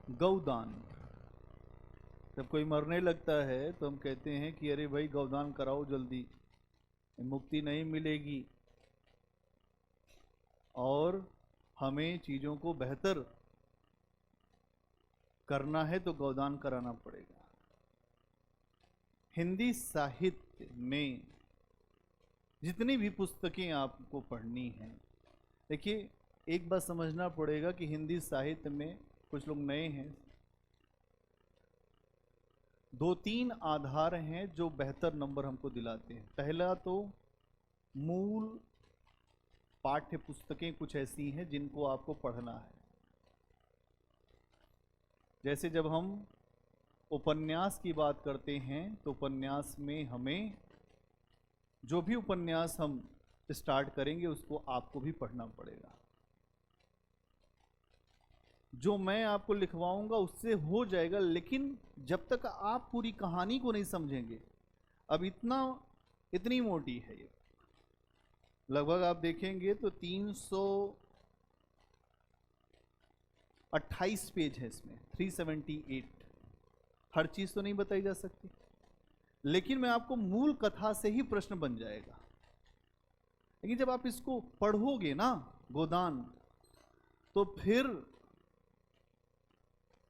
गौदान। जब कोई मरने लगता है तो हम कहते हैं कि अरे भाई गौदान कराओ जल्दी, मुक्ति नहीं मिलेगी और हमें चीज़ों को बेहतर करना है तो गौदान कराना पड़ेगा। हिंदी साहित्य में जितनी भी पुस्तकें आपको पढ़नी हैं, देखिए एक बात समझना पड़ेगा कि हिंदी साहित्य में कुछ लोग नए हैं, दो तीन आधार हैं जो बेहतर नंबर हमको दिलाते हैं। पहला तो मूल पाठ्य पुस्तकें कुछ ऐसी हैं जिनको आपको पढ़ना है। जैसे जब हम उपन्यास की बात करते हैं तो उपन्यास में हमें जो भी उपन्यास हम स्टार्ट करेंगे उसको आपको भी पढ़ना पड़ेगा। जो मैं आपको लिखवाऊंगा उससे हो जाएगा, लेकिन जब तक आप पूरी कहानी को नहीं समझेंगे, अब इतनी मोटी है ये, लगभग आप देखेंगे तो 328 पेज है इसमें, 378। हर चीज तो नहीं बताई जा सकती, लेकिन मैं आपको मूल कथा से ही प्रश्न बन जाएगा। लेकिन जब आप इसको पढ़ोगे ना गोदान, तो फिर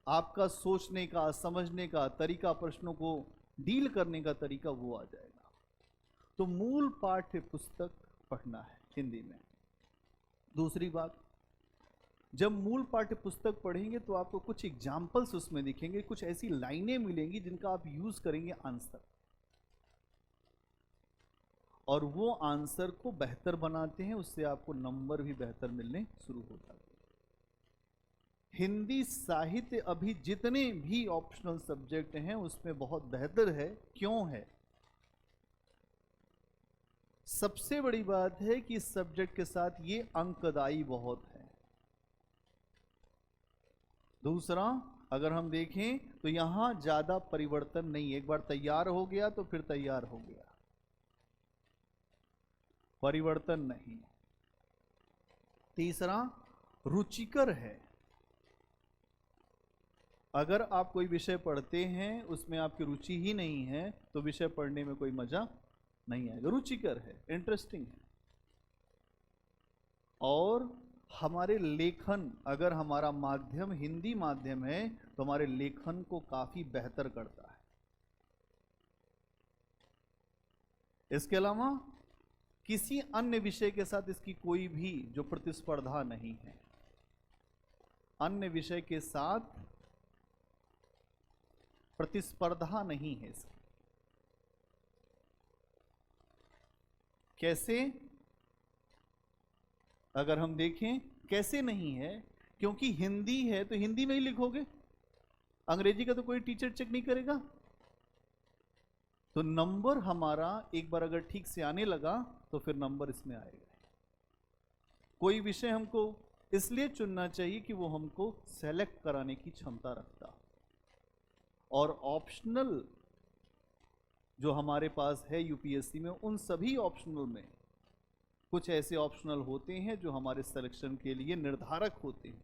आपका सोचने का, समझने का तरीका, प्रश्नों को डील करने का तरीका वो आ जाएगा। तो मूल पाठ्य पुस्तक पढ़ना है हिंदी में। दूसरी बात, जब मूल पाठ्य पुस्तक पढ़ेंगे तो आपको कुछ एग्जाम्पल्स उसमें दिखेंगे, कुछ ऐसी लाइनें मिलेंगी जिनका आप यूज करेंगे आंसर, और वो आंसर को बेहतर बनाते हैं, उससे आपको नंबर भी बेहतर मिलने शुरू हो जाते हैं। हिंदी साहित्य अभी जितने भी ऑप्शनल सब्जेक्ट हैं उसमें बहुत बेहतर है। क्यों है? सबसे बड़ी बात है कि इस सब्जेक्ट के साथ ये अंकदायी बहुत है। दूसरा, अगर हम देखें तो यहां ज्यादा परिवर्तन नहीं है, एक बार तैयार हो गया तो फिर तैयार हो गया, परिवर्तन नहीं। तीसरा, रुचिकर है। अगर आप कोई विषय पढ़ते हैं उसमें आपकी रुचि ही नहीं है तो विषय पढ़ने में कोई मजा नहीं आएगा। रुचिकर है, इंटरेस्टिंग है। और हमारे लेखन, अगर हमारा माध्यम हिंदी माध्यम है तो हमारे लेखन को काफी बेहतर करता है। इसके अलावा किसी अन्य विषय के साथ इसकी कोई भी जो प्रतिस्पर्धा नहीं है, अन्य विषय के साथ प्रतिस्पर्धा नहीं है इसकी। कैसे? अगर हम देखें कैसे नहीं है, क्योंकि हिंदी है तो हिंदी में ही लिखोगे, अंग्रेजी का तो कोई टीचर चेक नहीं करेगा। तो नंबर हमारा एक बार अगर ठीक से आने लगा तो फिर नंबर इसमें आएगा। कोई विषय हमको इसलिए चुनना चाहिए कि वो हमको सेलेक्ट कराने की क्षमता रखता। और ऑप्शनल जो हमारे पास है यूपीएससी में, उन सभी ऑप्शनल में कुछ ऐसे ऑप्शनल होते हैं जो हमारे सिलेक्शन के लिए निर्धारक होते हैं,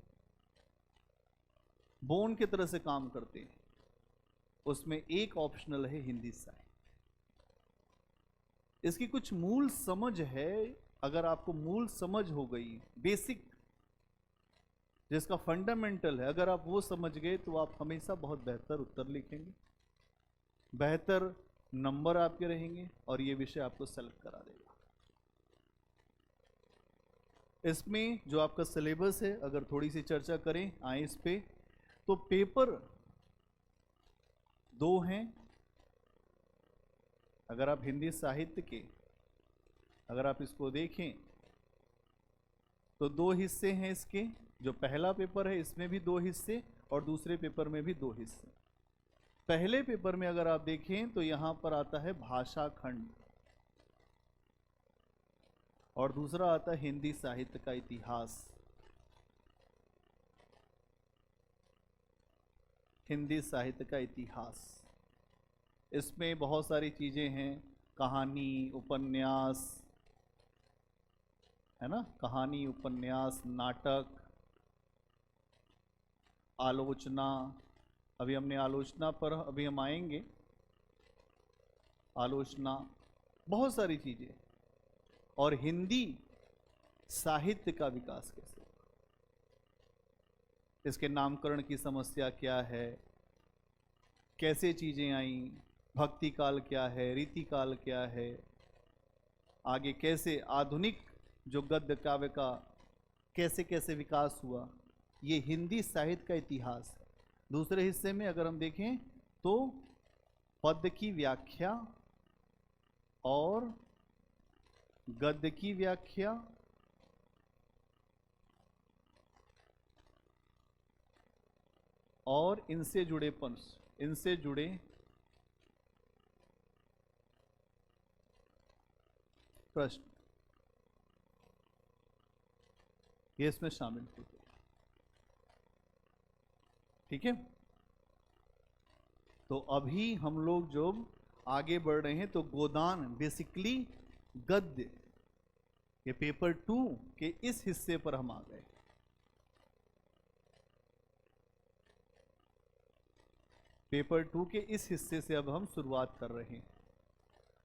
बोन की तरह से काम करते हैं। उसमें एक ऑप्शनल है हिंदी साहित्य। इसकी कुछ मूल समझ है, अगर आपको मूल समझ हो गई, बेसिक जिसका फंडामेंटल है, अगर आप वो समझ गए तो आप हमेशा बहुत बेहतर उत्तर लिखेंगे, बेहतर नंबर आपके रहेंगे और ये विषय आपको सेलेक्ट करा देगा। इसमें जो आपका सिलेबस है, अगर थोड़ी सी चर्चा करें आए इस पे, तो पेपर 2 हैं। अगर आप हिंदी साहित्य के, अगर आप इसको देखें तो 2 हिस्से हैं इसके। जो पहला पेपर है इसमें भी 2 हिस्से और दूसरे पेपर में भी 2 हिस्से। पहले पेपर में अगर आप देखें तो यहां पर आता है भाषा खंड और दूसरा आता है हिंदी साहित्य का इतिहास। हिंदी साहित्य का इतिहास, इसमें बहुत सारी चीजें हैं, कहानी, उपन्यास, है ना, कहानी, उपन्यास, नाटक, आलोचना, अभी हमने आलोचना पर अभी हम आएंगे, आलोचना, बहुत सारी चीजें। और हिंदी साहित्य का विकास कैसे, इसके नामकरण की समस्या क्या है, कैसे चीजें आई, भक्ति काल क्या है, रीति काल क्या है, आगे कैसे आधुनिक जो गद्य काव्य का कैसे कैसे विकास हुआ, ये हिंदी साहित्य का इतिहास है। दूसरे हिस्से में अगर हम देखें तो पद्य की व्याख्या और गद्य की व्याख्या और इनसे जुड़े प्रश्न, ये इसमें शामिल होते हैं। ठीक है, तो अभी हम लोग जो आगे बढ़ रहे हैं तो गोदान बेसिकली गद्य, ये पेपर 2 के इस हिस्से पर हम आ गए। पेपर 2 के इस हिस्से से अब हम शुरुआत कर रहे हैं।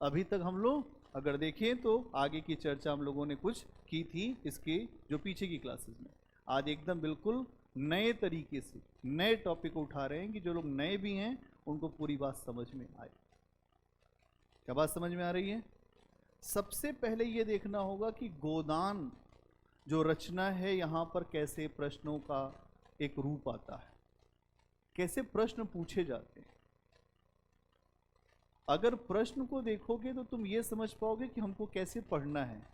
अभी तक हम लोग अगर देखें तो आगे की चर्चा हम लोगों ने कुछ की थी इसके जो पीछे की क्लासेस में। आज एकदम बिल्कुल नए तरीके से नए टॉपिक को उठा रहे हैं कि जो लोग नए भी हैं उनको पूरी बात समझ में आए। क्या बात समझ में आ रही है? सबसे पहले ये देखना होगा कि गोदान जो रचना है यहाँ पर कैसे प्रश्नों का एक रूप आता है, कैसे प्रश्न पूछे जाते हैं। अगर प्रश्न को देखोगे तो तुम ये समझ पाओगे कि हमको कैसे पढ़ना है।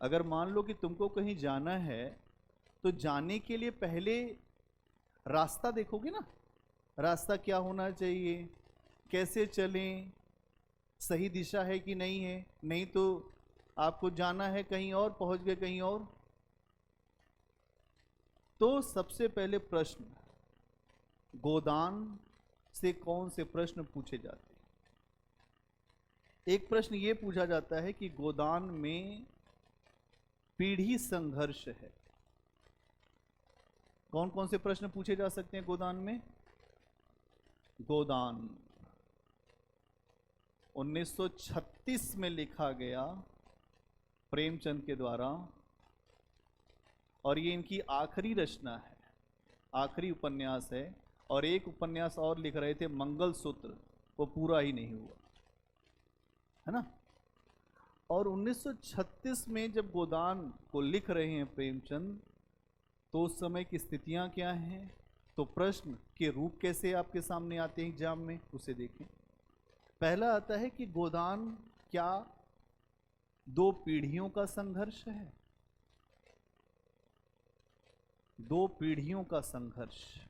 अगर मान लो कि तुमको कहीं जाना है तो जाने के लिए पहले रास्ता देखोगे ना, रास्ता क्या होना चाहिए, कैसे चलें, सही दिशा है कि नहीं है, नहीं तो आपको जाना है कहीं और, पहुंच गए कहीं और। तो सबसे पहले प्रश्न, गोदान से कौन से प्रश्न पूछे जाते हैं? एक प्रश्न ये पूछा जाता है कि गोदान में पीढ़ी संघर्ष है। कौन कौन से प्रश्न पूछे जा सकते हैं गोदान में? गोदान 1936 में लिखा गया प्रेमचंद के द्वारा, और ये इनकी आखिरी रचना है, आखिरी उपन्यास है। और एक उपन्यास और लिख रहे थे मंगल सूत्र, वो पूरा ही नहीं हुआ, है ना। और 1936 में जब गोदान को लिख रहे हैं प्रेमचंद, तो उस समय की स्थितियां क्या हैं, तो प्रश्न के रूप कैसे आपके सामने आते हैं एग्जाम में, उसे देखें। पहला आता है कि गोदान क्या दो पीढ़ियों का संघर्ष है? दो पीढ़ियों का संघर्ष।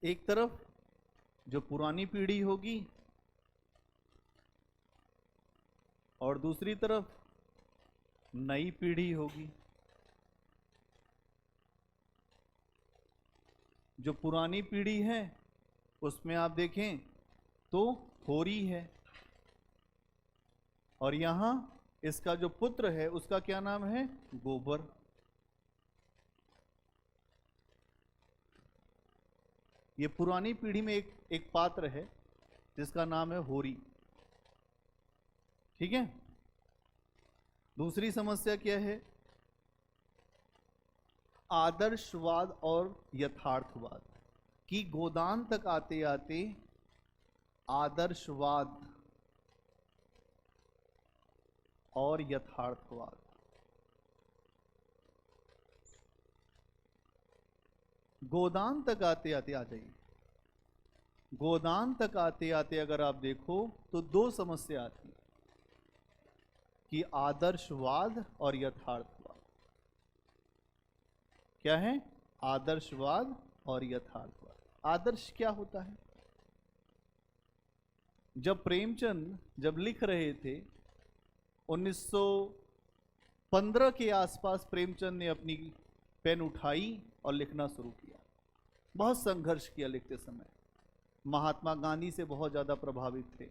एक तरफ जो पुरानी पीढ़ी होगी और दूसरी तरफ नई पीढ़ी होगी। जो पुरानी पीढ़ी है उसमें आप देखें तो होरी है, और यहां इसका जो पुत्र है उसका क्या नाम है? गोबर। ये पुरानी पीढ़ी में एक पात्र है जिसका नाम है होरी। ठीक है। दूसरी समस्या क्या है? आदर्शवाद और यथार्थवाद। कि गोदान तक आते आते आदर्शवाद और यथार्थवाद, गोदान तक आते आते, आ जाइए, गोदान तक आते आते अगर आप देखो तो दो समस्या आती है कि आदर्शवाद और यथार्थवाद। क्या है? आदर्शवाद और यथार्थवाद। आदर्श क्या होता है? जब प्रेमचंद जब लिख रहे थे 1915 के आसपास, प्रेमचंद ने अपनी पेन उठाई और लिखना शुरू किया। बहुत संघर्ष किया लिखते समय, महात्मा गांधी से बहुत ज्यादा प्रभावित थे,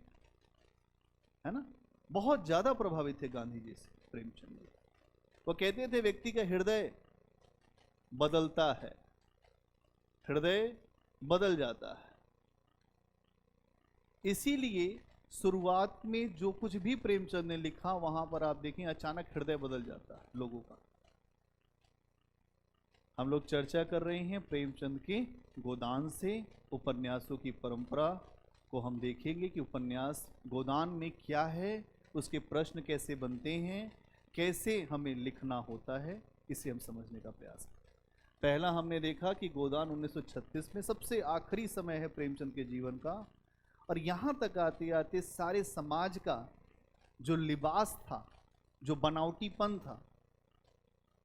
है ना, बहुत ज्यादा प्रभावित थे गांधी जी से प्रेमचंद। वो कहते थे व्यक्ति का हृदय बदलता है, हृदय बदल जाता है। इसीलिए शुरुआत में जो कुछ भी प्रेमचंद ने लिखा वहां पर आप देखें अचानक हृदय बदल जाता है लोगों का। हम लोग चर्चा कर रहे हैं प्रेमचंद के गोदान से उपन्यासों की परंपरा को हम देखेंगे कि उपन्यास गोदान में क्या है, उसके प्रश्न कैसे बनते हैं, कैसे हमें लिखना होता है, इसे हम समझने का प्रयास करें। पहला हमने देखा कि गोदान 1936 में सबसे आखिरी समय है प्रेमचंद के जीवन का, और यहाँ तक आते आते सारे समाज का जो लिबास था, जो बनावटीपन था,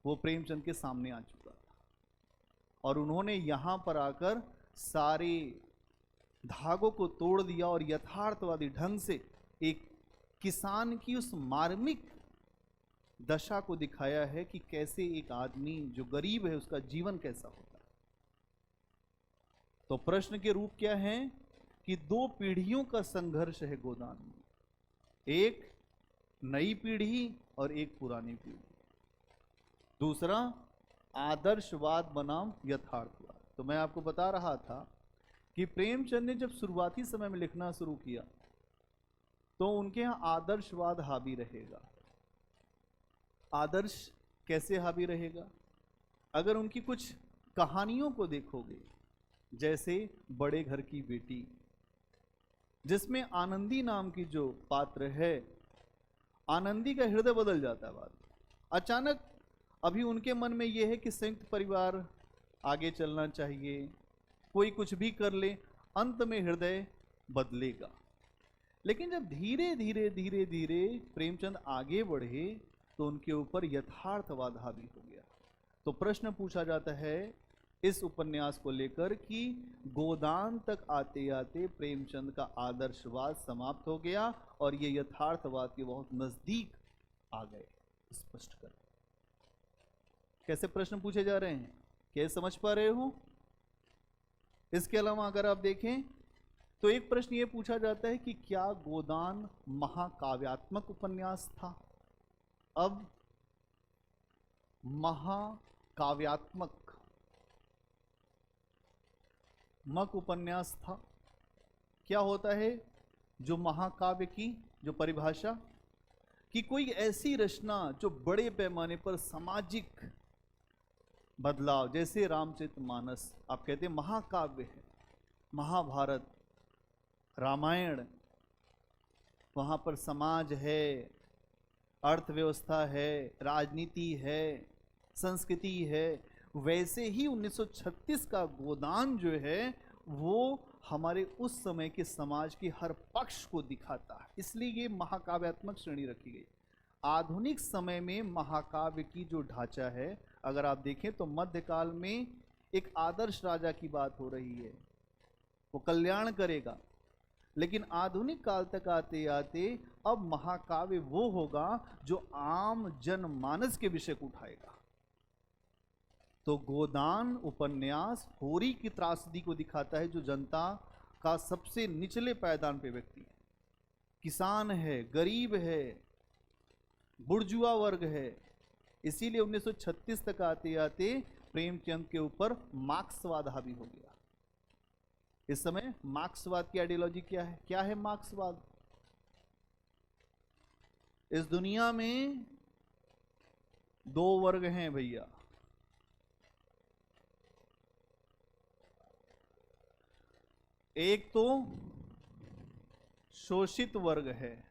वो प्रेमचंद के सामने आ चुका था। और उन्होंने यहाँ पर आकर सारे धागों को तोड़ दिया और यथार्थवादी ढंग से एक किसान की उस मार्मिक दशा को दिखाया है कि कैसे एक आदमी जो गरीब है उसका जीवन कैसा होता है। तो प्रश्न के रूप क्या है कि दो पीढ़ियों का संघर्ष है गोदान में, एक नई पीढ़ी और एक पुरानी पीढ़ी, दूसरा आदर्शवाद बनाम यथार्थवाद। तो मैं आपको बता रहा था कि प्रेमचंद ने जब शुरुआती समय में लिखना शुरू किया तो उनके यहां आदर्शवाद हावी रहेगा। आदर्श कैसे हावी रहेगा? अगर उनकी कुछ कहानियों को देखोगे, जैसे बड़े घर की बेटी, जिसमें आनंदी नाम की जो पात्र है, आनंदी का हृदय बदल जाता है। बात अचानक अभी उनके मन में यह है कि संयुक्त परिवार आगे चलना चाहिए, कोई कुछ भी कर ले, अंत में हृदय बदलेगा। लेकिन जब धीरे धीरे धीरे धीरे प्रेमचंद आगे बढ़े तो उनके ऊपर यथार्थवाद हावी हो गया। तो प्रश्न पूछा जाता है इस उपन्यास को लेकर कि गोदान तक आते आते प्रेमचंद का आदर्शवाद समाप्त हो गया और ये यथार्थवाद के बहुत नजदीक आ गए। स्पष्ट कर कैसे प्रश्न पूछे जा रहे हैं, क्या समझ पा रहे हो? इसके अलावा अगर आप देखें तो एक प्रश्न ये पूछा जाता है कि क्या गोदान महाकाव्यात्मक उपन्यास था? अब महाकाव्यात्मक उपन्यास था। क्या होता है जो महाकाव्य की जो परिभाषा, कि कोई ऐसी रचना जो बड़े पैमाने पर सामाजिक बदलाव, जैसे रामचरितमानस आप कहते हैं महाकाव्य है, महाभारत, रामायण, वहां पर समाज है, अर्थव्यवस्था है, राजनीति है, संस्कृति है। वैसे ही 1936 का गोदान जो है वो हमारे उस समय के समाज के हर पक्ष को दिखाता है, इसलिए ये महाकाव्यात्मक श्रेणी रखी गई। आधुनिक समय में महाकाव्य की जो ढांचा है, अगर आप देखें तो मध्यकाल में एक आदर्श राजा की बात हो रही है, वो कल्याण करेगा, लेकिन आधुनिक काल तक आते आते अब महाकाव्य वो होगा जो आम जनमानस के विषय को उठाएगा। तो गोदान उपन्यास होरी की त्रासदी को दिखाता है, जो जनता का सबसे निचले पायदान पे व्यक्ति है, किसान है, गरीब है, बुर्जुआ वर्ग है। इसीलिए 1936 तक आते आते प्रेमचंद के ऊपर मार्क्सवाद हावी हो गया। इस समय मार्क्सवाद की आइडियोलॉजी क्या है? क्या है मार्क्सवाद? इस दुनिया में दो वर्ग हैं भैया, एक तो शोषित वर्ग है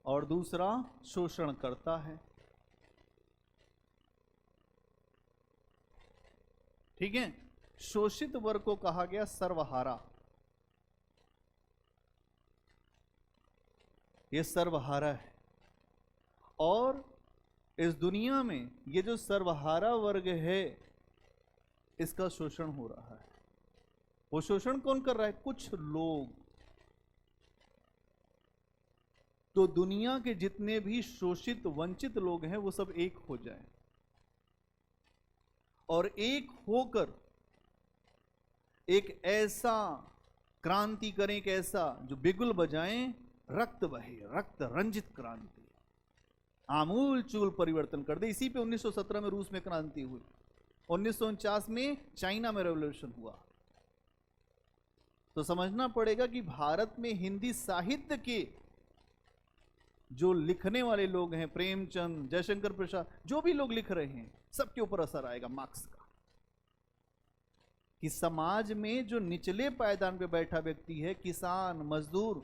और दूसरा शोषण करता है। ठीक है, शोषित वर्ग को कहा गया सर्वहारा। ये सर्वहारा है, और इस दुनिया में ये जो सर्वहारा वर्ग है इसका शोषण हो रहा है। वो शोषण कौन कर रहा है? कुछ लोग। तो दुनिया के जितने भी शोषित वंचित लोग हैं वो सब एक हो जाएं और एक होकर एक ऐसा क्रांति करें, एक ऐसा जो बिगुल बजाएं, रक्त बहे, रक्त रंजित क्रांति। आमूल चूल परिवर्तन कर दे। इसी पे 1917 में रूस में क्रांति हुई, 1949 में चाइना में रेवोल्यूशन हुआ। तो समझना पड़ेगा कि भारत में हिंदी साहित्य के जो लिखने वाले लोग हैं, प्रेमचंद, जयशंकर प्रसाद, जो भी लोग लिख रहे हैं, सबके ऊपर असर आएगा मार्क्स का। कि समाज में जो निचले पायदान पे बैठा व्यक्ति है, किसान, मजदूर,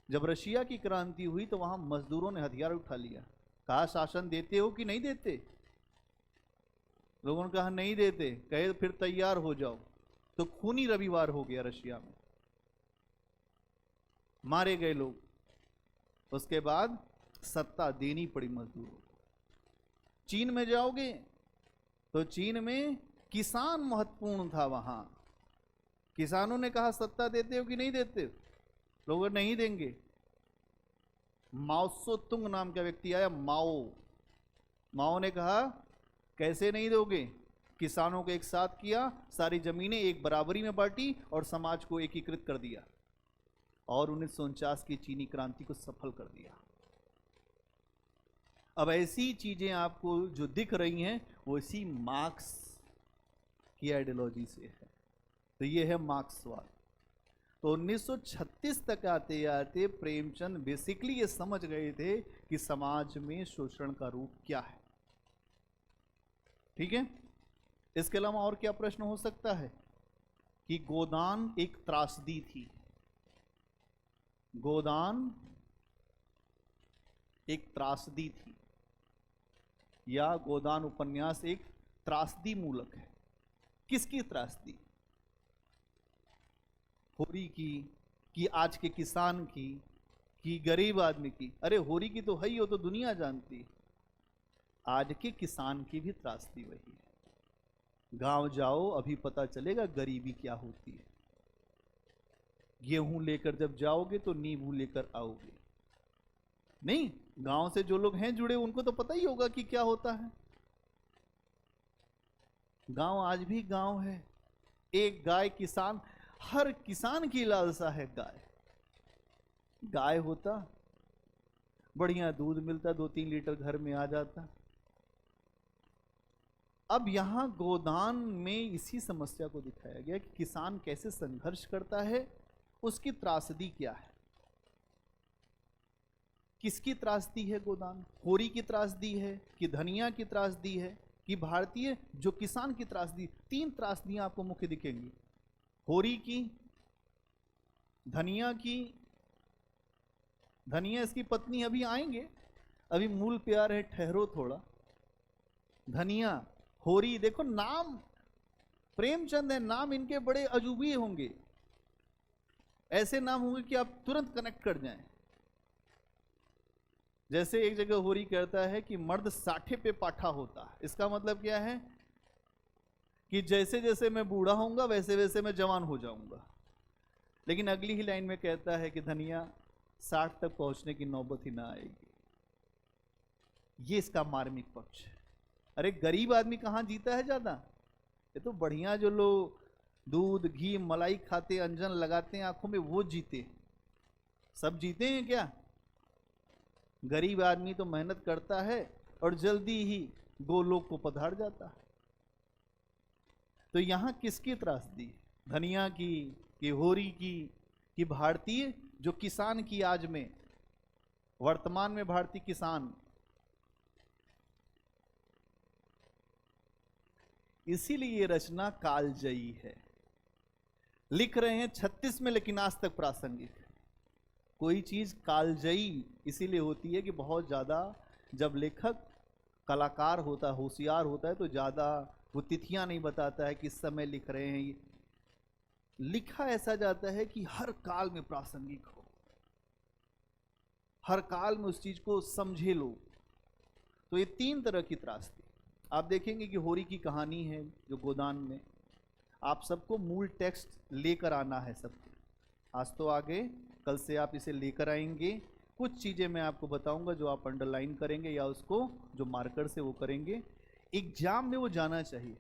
जब रशिया की क्रांति हुई तो वहां मजदूरों ने हथियार उठा लिया, कहा शासन देते हो कि नहीं देते? लोगों ने कहा नहीं देते, कहे फिर तैयार हो जाओ। तो खूनी रविवार हो गया रशिया में, मारे गए लोग। उसके बाद सत्ता देनी पड़ी मजदूरों को। चीन में जाओगे तो चीन में किसान महत्वपूर्ण था। वहां किसानों ने कहा सत्ता देते हो कि नहीं देते? लोग नहीं देंगे। माओ तुंग नाम का व्यक्ति आया, माओ ने कहा कैसे नहीं दोगे? किसानों को एक साथ किया, सारी जमीनें एक बराबरी में बांटी और समाज को एकीकृत कर दिया और 1949 की चीनी क्रांति को सफल कर दिया। अब ऐसी चीजें आपको जो दिख रही हैं वो इसी मार्क्स की आइडियोलॉजी से है। तो ये है मार्क्सवाद। तो 1936 तक आते आते प्रेमचंद बेसिकली ये समझ गए थे कि समाज में शोषण का रूप क्या है। ठीक है, इसके अलावा और क्या प्रश्न हो सकता है कि गोदान एक त्रासदी थी। गोदान एक त्रासदी थी या गोदान उपन्यास एक त्रासदी मूलक है। किसकी त्रासदी? होरी की, कि आज के किसान की, कि गरीब आदमी की? अरे होरी की तो है ही, हो तो दुनिया जानती है। आज के किसान की भी त्रासदी वही है। गांव जाओ अभी पता चलेगा गरीबी क्या होती है। गेहूं लेकर जब जाओगे तो नींबू लेकर आओगे। नहीं, गांव से जो लोग हैं जुड़े उनको तो पता ही होगा कि क्या होता है। गांव आज भी गांव है। एक गाय किसान, हर किसान की लालसा है गाय। गाय होता, बढ़िया दूध मिलता, 2-3 लीटर घर में आ जाता। अब यहां गोदान में इसी समस्या को दिखाया गया कि किसान कैसे संघर्ष करता है, उसकी त्रासदी क्या है। किसकी त्रासदी है गोदान? होरी की त्रासदी है कि धनिया की त्रासदी है कि भारतीय जो किसान की त्रासदी? 3 त्रासदियां आपको मुख्य दिखेंगी, होरी की, धनिया की। धनिया इसकी पत्नी, अभी आएंगे, अभी मूल प्यार है, ठहरो थोड़ा। धनिया, होरी, देखो नाम प्रेमचंद है, नाम इनके बड़े अजूबी होंगे। ऐसे नाम होंगे कि आप तुरंत कनेक्ट कर जाएं। जैसे एक जगह होरी कहता है कि मर्द 60 पे पाठा होता है। इसका मतलब क्या है कि जैसे जैसे मैं बूढ़ा होऊंगा वैसे वैसे मैं जवान हो जाऊंगा। लेकिन अगली ही लाइन में कहता है कि धनिया 60 तक पहुंचने की नौबत ही ना आएगी। ये इसका मार्मिक पक्ष है। अरे गरीब आदमी कहां जीता है ज्यादा? ये तो बढ़िया जो लोग दूध घी मलाई खाते, अंजन लगाते हैं आंखों में, वो जीते। सब जीते हैं क्या? गरीब आदमी तो मेहनत करता है और जल्दी ही गोलोक को पधार जाता है। तो यहां किसकी त्रासदी? धनिया की कि होरी की कि भारतीय जो किसान की? आज में वर्तमान में भारतीय किसान। इसीलिए ये रचना कालजयी है। लिख रहे हैं 36 में लेकिन आज तक प्रासंगिक है। कोई चीज कालजयी इसीलिए होती है कि बहुत ज्यादा, जब लेखक कलाकार होता है, होशियार होता है, तो ज्यादा वो तिथियां नहीं बताता है किस समय लिख रहे हैं। लिखा ऐसा जाता है कि हर काल में प्रासंगिक हो, हर काल में उस चीज को समझे लोग। तो ये 3 तरह की त्रासदी आप देखेंगे कि होरी की कहानी है जो गोदान में। आप सबको मूल टेक्स्ट लेकर आना है सबको। आज तो आगे, कल से आप इसे लेकर आएंगे। कुछ चीजें मैं आपको बताऊंगा जो आप अंडरलाइन करेंगे या उसको जो मार्कर से वो करेंगे। एग्जाम में वो जाना चाहिए।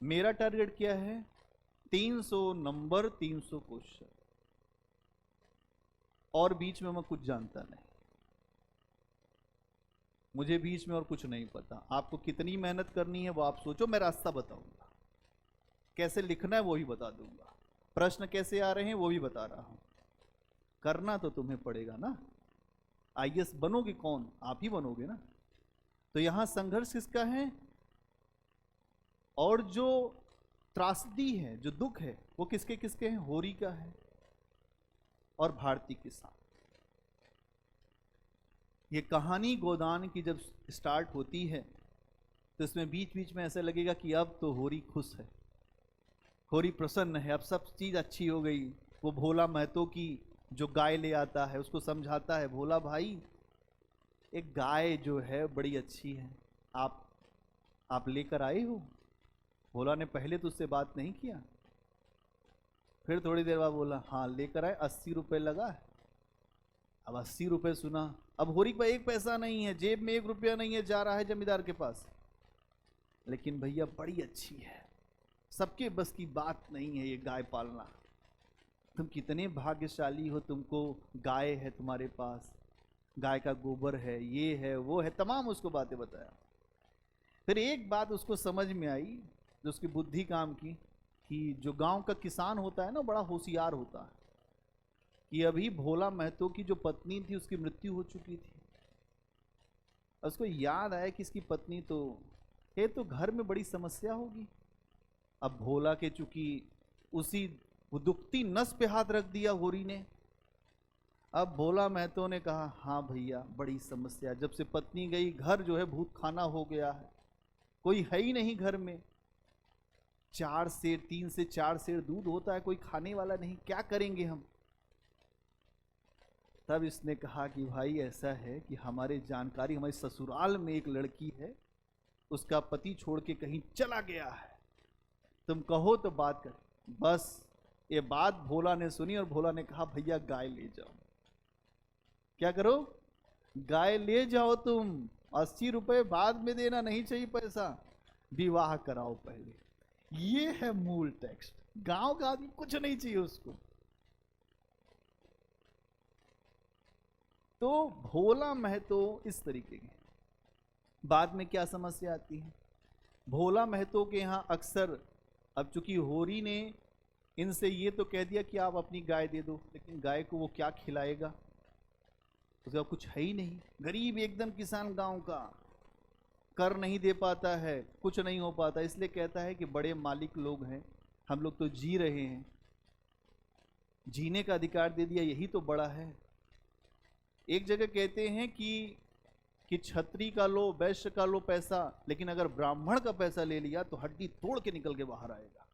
मेरा टारगेट क्या है? 300 नंबर, 300 क्वेश्चन, और बीच में मैं कुछ जानता नहीं। मुझे बीच में और कुछ नहीं पता। आपको कितनी मेहनत करनी है वो आप सोचो, मैं रास्ता बताऊंगा। कैसे लिखना है वो भी बता दूंगा, प्रश्न कैसे आ रहे हैं वो भी बता रहा हूं। करना तो तुम्हें पड़ेगा ना। आईएएस बनोगे कौन? आप ही बनोगे ना। तो यहां संघर्ष किसका है? और जो त्रासदी है, जो दुख है, वो किसके किसके हैं? होरी का है और भारती के साथ। ये कहानी गोदान की जब स्टार्ट होती है तो इसमें बीच बीच में ऐसा लगेगा कि अब तो होरी खुश है, होरी प्रसन्न है, अब सब चीज अच्छी हो गई। वो भोला महतो की जो गाय ले आता है उसको समझाता है, भोला भाई एक गाय जो है बड़ी अच्छी है, आप लेकर आए हो। भोला ने पहले तो उससे बात नहीं किया, फिर थोड़ी देर बाद बोला हाँ लेकर आए, 80 रुपए लगा है। अब 80 रुपए सुना, अब होरी पर एक पैसा नहीं है, जेब में 1 रुपया नहीं है, जा रहा है जमींदार के पास। लेकिन भैया बड़ी अच्छी है, सबके बस की बात नहीं है ये गाय पालना। तुम कितने भाग्यशाली हो, तुमको गाय है तुम्हारे पास, गाय का गोबर है, ये है वो है, तमाम उसको बातें बताया। फिर एक बात उसको समझ में आई जो उसकी बुद्धि काम की, कि जो गांव का किसान होता है ना बड़ा होशियार होता है, कि अभी भोला महतो की जो पत्नी थी उसकी मृत्यु हो चुकी थी। उसको याद आया कि इसकी पत्नी तो है, तो घर में बड़ी समस्या होगी। अब भोला के चूंकि उसी वो दुखती नस पे हाथ रख दिया होरी ने। अब भोला महतो ने कहा हाँ भैया बड़ी समस्या, जब से पत्नी गई घर जो है भूत खाना हो गया है, कोई है ही नहीं घर में। 3 से 4 सेर दूध होता है, कोई खाने वाला नहीं, क्या करेंगे हम। तब इसने कहा कि भाई ऐसा है कि हमारे जानकारी, हमारे ससुराल में एक लड़की है, उसका पति छोड़ के कहीं चला गया है, तुम कहो तो बात कर। बस ये बात भोला ने सुनी और भोला ने कहा भैया गाय ले जाओ। क्या करो? गाय ले जाओ तुम, 80 रुपए बाद में देना, नहीं चाहिए पैसा, विवाह कराओ पहले। ये है मूल टेक्स्ट। गांव का आदमी कुछ नहीं चाहिए उसको। तो भोला महतो इस तरीके के। बाद में क्या समस्या आती है, भोला महतो के यहां अक्सर, अब चूंकि होरी ने इनसे ये तो कह दिया कि आप अपनी गाय दे दो, लेकिन गाय को वो क्या खिलाएगा, उसका कुछ है ही नहीं, गरीब एकदम किसान गांव का, कर नहीं दे पाता है, कुछ नहीं हो पाता। इसलिए कहता है कि बड़े मालिक लोग हैं, हम लोग तो जी रहे हैं, जीने का अधिकार दे दिया, यही तो बड़ा है। एक जगह कहते हैं कि छत्री का लो, वैश्य का लो पैसा, लेकिन अगर ब्राह्मण का पैसा ले लिया तो हड्डी तोड़ के निकल के बाहर आएगा।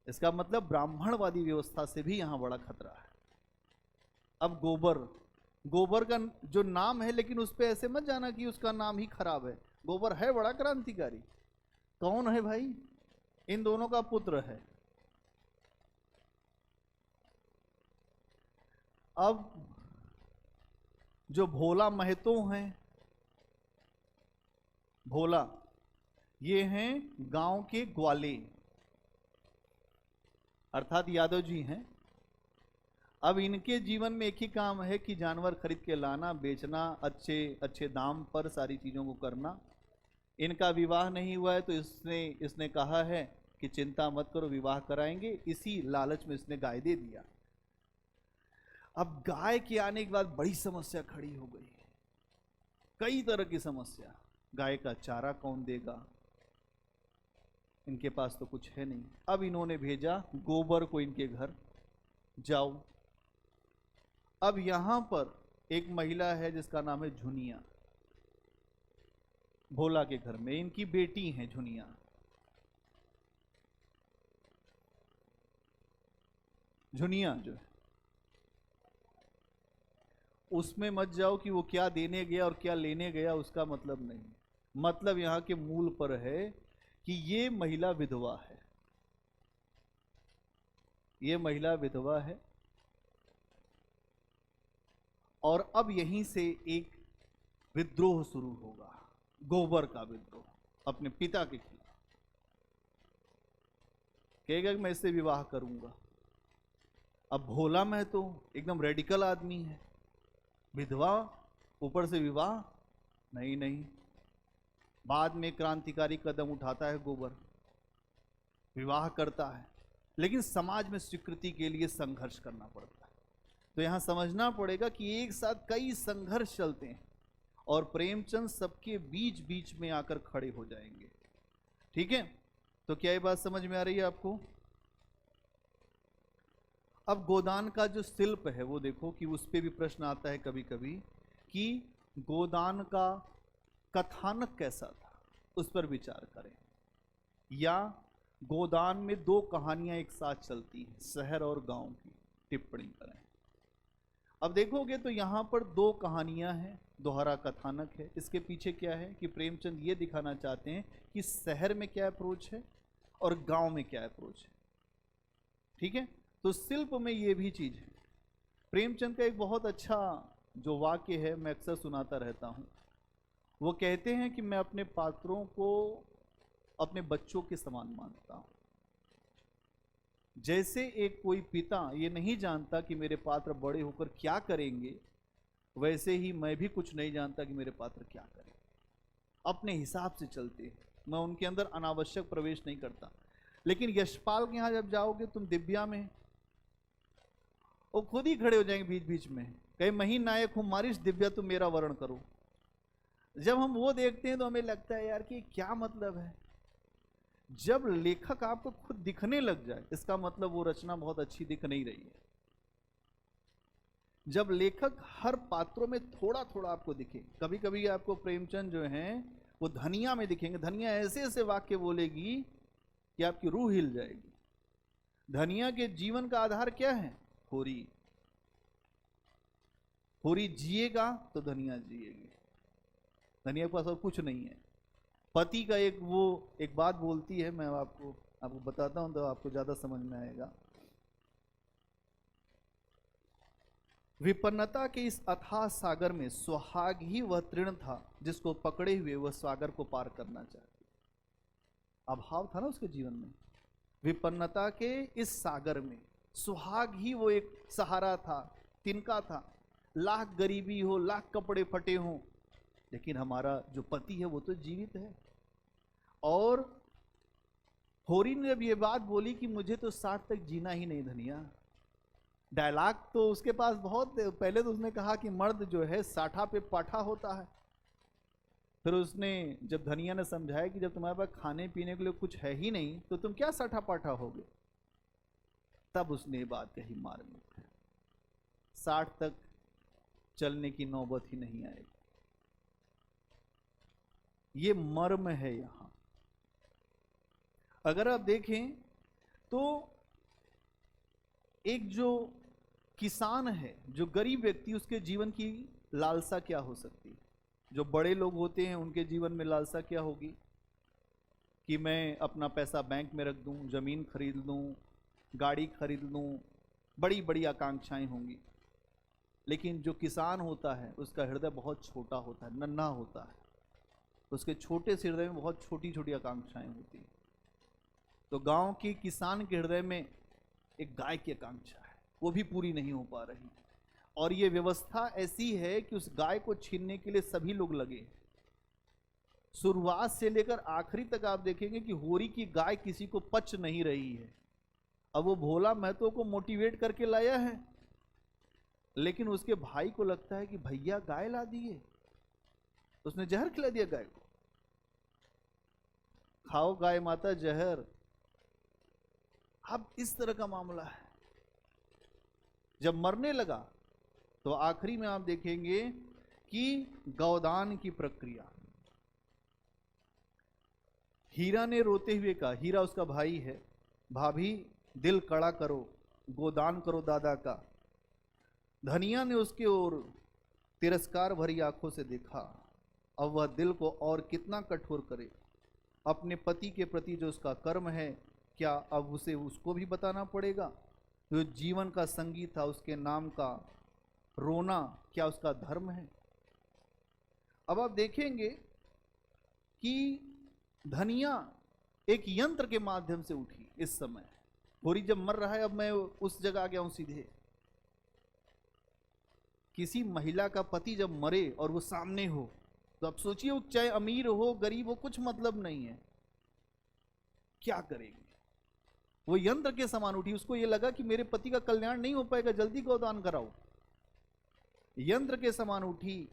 इसका मतलब ब्राह्मणवादी व्यवस्था से भी यहां बड़ा खतरा है। अब गोबर का जो नाम है, लेकिन उस पे ऐसे मत जाना कि उसका नाम ही खराब है। गोबर है बड़ा क्रांतिकारी। कौन है भाई? इन दोनों का पुत्र है। अब जो भोला महतो हैं, भोला ये हैं गांव के ग्वाले, अर्थात यादव जी हैं। अब इनके जीवन में एक ही काम है कि जानवर खरीद के लाना, बेचना, अच्छे अच्छे दाम पर सारी चीजों को करना। इनका विवाह नहीं हुआ है तो इसने कहा है कि चिंता मत करो, विवाह कराएंगे। इसी लालच में इसने गाय दे दिया। अब गाय के आने के बाद बड़ी समस्या खड़ी हो गई, कई तरह की समस्या। गाय का चारा कौन देगा, इनके पास तो कुछ है नहीं। अब इन्होंने भेजा गोबर को इनके घर, जाओ। अब यहां पर एक महिला है जिसका नाम है झुनिया, भोला के घर में इनकी बेटी है झुनिया। झुनिया जो है उसमें मत जाओ कि वो क्या देने गया और क्या लेने गया, उसका मतलब नहीं। मतलब यहां के मूल पर है कि ये महिला विधवा है, ये महिला विधवा है। और अब यहीं से एक विद्रोह शुरू होगा, गोबर का विद्रोह, अपने पिता के खिलाफ। कहेगा कि मैं इससे विवाह करूंगा। अब भोला महतो एकदम रेडिकल आदमी है, विधवा, ऊपर से विवाह, नहीं नहीं। बाद में क्रांतिकारी कदम उठाता है गोबर, विवाह करता है, लेकिन समाज में स्वीकृति के लिए संघर्ष करना पड़ता है। तो यहां समझना पड़ेगा कि एक साथ कई संघर्ष चलते हैं और प्रेमचंद सबके बीच बीच में आकर खड़े हो जाएंगे। ठीक है, तो क्या ये बात समझ में आ रही है आपको? अब गोदान का जो शिल्प है वो देखो कि उस पे भी प्रश्न आता है कभी कभी कि गोदान का कथानक कैसा था, उस पर विचार करें। या गोदान में दो कहानियां एक साथ चलती हैं, शहर और गांव की, टिप्पणी करें। अब देखोगे तो यहां पर दो कहानियां हैं, दोहरा कथानक है। इसके पीछे क्या है कि प्रेमचंद ये दिखाना चाहते हैं कि शहर में क्या अप्रोच है और गांव में क्या अप्रोच है। ठीक है, तो शिल्प में ये भी चीज है। प्रेमचंद का एक बहुत अच्छा जो वाक्य है, मैं अक्सर सुनाता रहता हूं। वो कहते हैं कि मैं अपने पात्रों को अपने बच्चों के समान मानता हूं। जैसे एक कोई पिता ये नहीं जानता कि मेरे पात्र बड़े होकर क्या करेंगे, वैसे ही मैं भी कुछ नहीं जानता कि मेरे पात्र क्या करें। अपने हिसाब से चलते हैं, मैं उनके अंदर अनावश्यक प्रवेश नहीं करता। लेकिन यशपाल के यहां जब जाओगे तुम दिव्या में, वो खुद ही खड़े हो जाएंगे बीच बीच में, कहीं मही नायक हूं मारिश दिव्या तुम मेरा वर्ण करो। जब हम वो देखते हैं तो हमें लगता है यार कि क्या मतलब है। जब लेखक आपको खुद दिखने लग जाए, इसका मतलब वो रचना बहुत अच्छी दिख नहीं रही है। जब लेखक हर पात्रों में थोड़ा थोड़ा आपको दिखे, कभी कभी आपको प्रेमचंद जो हैं वो धनिया में दिखेंगे। धनिया ऐसे ऐसे वाक्य बोलेगी कि आपकी रूह हिल जाएगी। धनिया के जीवन का आधार क्या है? होरी। होरी जिएगा तो धनिया जिएगी, धनिया के पास और कुछ नहीं है। पति का एक बात बोलती है, मैं आपको बताता हूं तो आपको ज्यादा समझ में आएगा। विपन्नता के इस अथाह सागर में सुहाग ही वह तृण था जिसको पकड़े हुए वह सागर को पार करना चाहती। अभाव था ना उसके जीवन में। विपन्नता के इस सागर में सुहाग ही वो एक सहारा था, तिनका था। लाख गरीबी हो, लाख कपड़े फटे हों, लेकिन हमारा जो पति है वो तो जीवित है। और होरी ने जब ये बात बोली कि मुझे तो 60 तक जीना ही नहीं धनिया, डायलॉग तो उसके पास बहुत पहले तो उसने कहा कि मर्द जो है 60 पे पाठा होता है। फिर उसने जब धनिया ने समझाया कि जब तुम्हारे पास खाने पीने के लिए कुछ है ही नहीं तो तुम क्या 60 पाठा होगे, तब उसने ये बात कही, मार्मिक 60 तक चलने की नौबत ही नहीं आएगी। ये मर्म है यहां। अगर आप देखें तो एक जो किसान है, जो गरीब व्यक्ति, उसके जीवन की लालसा क्या हो सकती है? जो बड़े लोग होते हैं उनके जीवन में लालसा क्या होगी कि मैं अपना पैसा बैंक में रख दूं, जमीन खरीद लूं, गाड़ी खरीद लूं, बड़ी बड़ी आकांक्षाएं होंगी। लेकिन जो किसान होता है उसका हृदय बहुत छोटा होता है, नन्हा होता है। उसके छोटे से हृदय में बहुत छोटी छोटी आकांक्षाएं होती हैं। तो गांव के किसान के हृदय में एक गाय की आकांक्षा है, वो भी पूरी नहीं हो पा रही। और ये व्यवस्था ऐसी है कि उस गाय को छीनने के लिए सभी लोग लगे। शुरुआत से लेकर आखिरी तक आप देखेंगे कि होरी की गाय किसी को पच नहीं रही है। अब वो भोला महतो को मोटिवेट करके लाया है, लेकिन उसके भाई को लगता है कि भैया गाय ला दिए, उसने जहर खिला दिया गाय को। खाओ गाय माता जहर। अब इस तरह का मामला है। जब मरने लगा तो आखिरी में आप देखेंगे कि गौदान की प्रक्रिया। हीरा ने रोते हुए कहा, हीरा उसका भाई है, भाभी दिल कड़ा करो, गोदान करो दादा का। धनिया ने उसके ओर तिरस्कार भरी आंखों से देखा। अब वह दिल को और कितना कठोर करे। अपने पति के प्रति जो उसका कर्म है, क्या अब उसे उसको भी बताना पड़ेगा? जो जीवन का संगीत था, उसके नाम का रोना, क्या उसका धर्म है? अब आप देखेंगे कि धनिया एक यंत्र के माध्यम से उठी। इस समय होरी जब मर रहा है, अब मैं उस जगह आ गया हूं सीधे। किसी महिला का पति जब मरे और वो सामने हो, तो आप सोचिए, वो चाहे अमीर हो गरीब हो, कुछ मतलब नहीं है, क्या करेगी? वो यंत्र के समान उठी। उसको ये लगा कि मेरे पति का कल्याण नहीं हो पाएगा, जल्दी गोदान कराओ। यंत्र के समान उठी।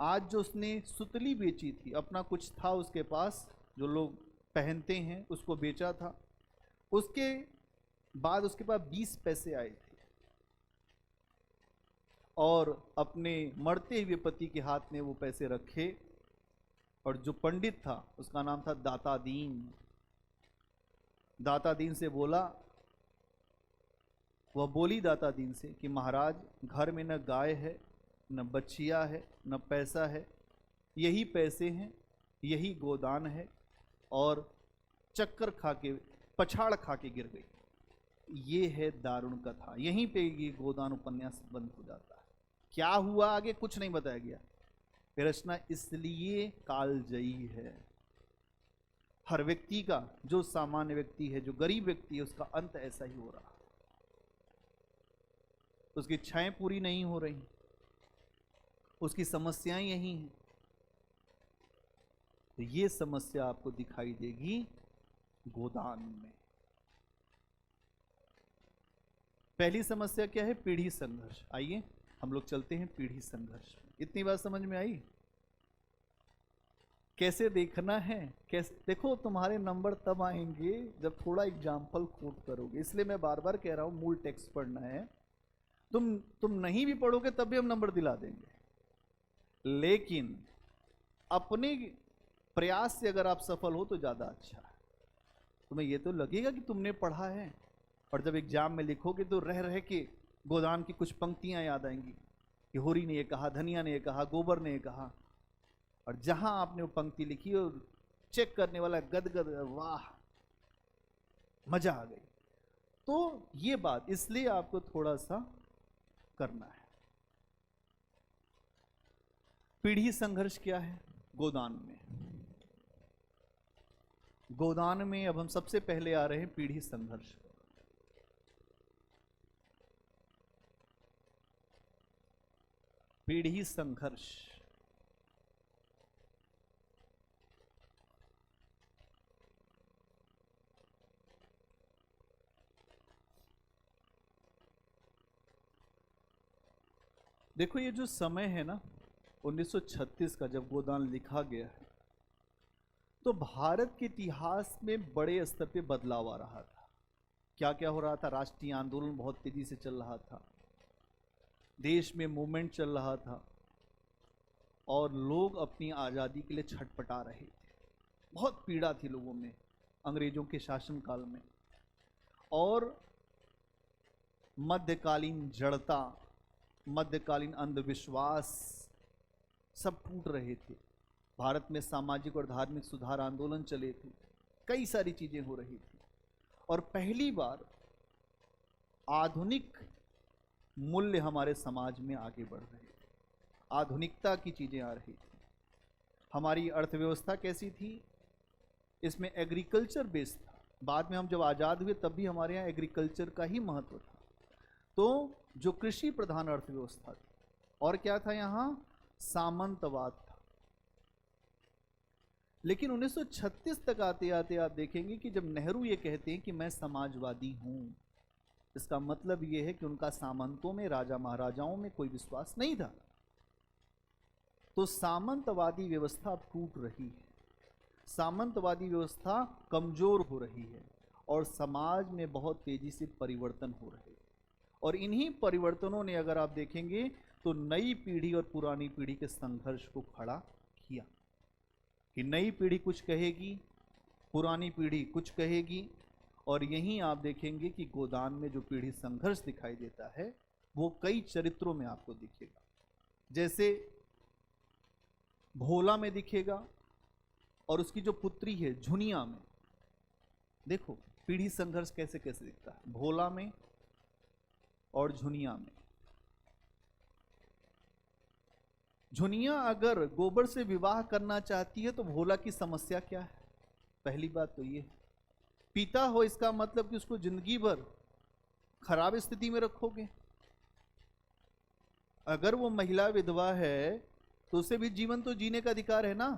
आज जो उसने सुतली बेची थी, अपना कुछ था उसके पास जो लोग पहनते हैं, उसको बेचा था। उसके बाद उसके पास 20 पैसे आए थे और अपने मरते हुए पति के हाथ में वो पैसे रखे। और जो पंडित था, उसका नाम था दाता दीन। दाता दीन से बोला, वह बोली दाता दीन से कि महाराज, घर में न गाय है, न बच्चिया है, न पैसा है, यही पैसे हैं, यही गोदान है। और चक्कर खा के, पछाड़ खा के गिर गई। ये है दारुण कथा। यहीं पे ये गोदान उपन्यास बंद हो जाता है। क्या हुआ आगे कुछ नहीं बताया गया। रचना इसलिए कालजयी है। हर व्यक्ति का, जो सामान्य व्यक्ति है, जो गरीब व्यक्ति है, उसका अंत ऐसा ही हो रहा है। उसकी इच्छाएं पूरी नहीं हो रही, उसकी समस्याएं यही हैं। तो ये समस्या आपको दिखाई देगी गोदान में। पहली समस्या क्या है? पीढ़ी संघर्ष। आइए हम लोग चलते हैं पीढ़ी संघर्ष। इतनी बात समझ में आई? कैसे देखना है? कैसे देखो, तुम्हारे नंबर तब आएंगे जब थोड़ा एग्जाम्पल कोट करोगे। इसलिए मैं बार बार कह रहा हूं, मूल टेक्स्ट पढ़ना है। तुम नहीं भी पढ़ोगे तब भी हम नंबर दिला देंगे, लेकिन अपने प्रयास से अगर आप सफल हो तो ज्यादा अच्छा है। तुम्हें ये तो लगेगा कि तुमने पढ़ा है, और जब एग्जाम में लिखोगे तो रह रह के गोदान की कुछ पंक्तियां याद आएंगी कि होरी ने ये कहा, धनिया ने ये कहा, गोबर ने ये कहा। और जहां आपने वो पंक्ति लिखी और चेक करने वाला गदगद, वाह मजा आ गई। तो ये बात इसलिए आपको थोड़ा सा करना है। पीढ़ी संघर्ष क्या है गोदान में? गोदान में अब हम सबसे पहले आ रहे हैं पीढ़ी संघर्ष। पीढ़ी संघर्ष देखो, ये जो समय है ना 1936 का, जब गोदान लिखा गया है, तो भारत के इतिहास में बड़े स्तर पे बदलाव आ रहा था। क्या क्या हो रहा था? राष्ट्रीय आंदोलन बहुत तेजी से चल रहा था, देश में मूवमेंट चल रहा था, और लोग अपनी आज़ादी के लिए छटपटा रहे थे। बहुत पीड़ा थी लोगों में अंग्रेजों के शासनकाल में, और मध्यकालीन जड़ता, मध्यकालीन अंधविश्वास सब टूट रहे थे। भारत में सामाजिक और धार्मिक सुधार आंदोलन चले थे, कई सारी चीजें हो रही थी, और पहली बार आधुनिक मूल्य हमारे समाज में आगे बढ़ रहे थे। आधुनिकता की चीजें आ रही थी। हमारी अर्थव्यवस्था कैसी थी? इसमें एग्रीकल्चर बेस्ड था। बाद में हम जब आज़ाद हुए तब भी हमारे यहाँ एग्रीकल्चर का ही महत्व था। तो जो कृषि प्रधान अर्थव्यवस्था थी, और क्या था यहाँ? सामंतवाद था। लेकिन 1936 तक आते आते आप देखेंगे कि जब नेहरू ये कहते हैं कि मैं समाजवादी हूं, इसका मतलब ये है कि उनका सामंतों में, राजा महाराजाओं में कोई विश्वास नहीं था। तो सामंतवादी व्यवस्था अब टूट रही है, सामंतवादी व्यवस्था कमजोर हो रही है, और समाज में बहुत तेजी से परिवर्तन हो रहे हैं। और इन्हीं परिवर्तनों ने, अगर आप देखेंगे, तो नई पीढ़ी और पुरानी पीढ़ी के संघर्ष को खड़ा किया कि नई पीढ़ी कुछ कहेगी, पुरानी पीढ़ी कुछ कहेगी। और यहीं आप देखेंगे कि गोदान में जो पीढ़ी संघर्ष दिखाई देता है वो कई चरित्रों में आपको दिखेगा। जैसे भोला में दिखेगा, और उसकी जो पुत्री है झुनिया में। देखो पीढ़ी संघर्ष कैसे कैसे दिखता है भोला में और झुनिया में। झुनिया अगर गोबर से विवाह करना चाहती है तो भोला की समस्या क्या है? पहली बात तो ये, पिता हो इसका मतलब कि उसको जिंदगी भर खराब स्थिति में रखोगे। अगर वो महिला विधवा है तो उसे भी जीवन तो जीने का अधिकार है ना।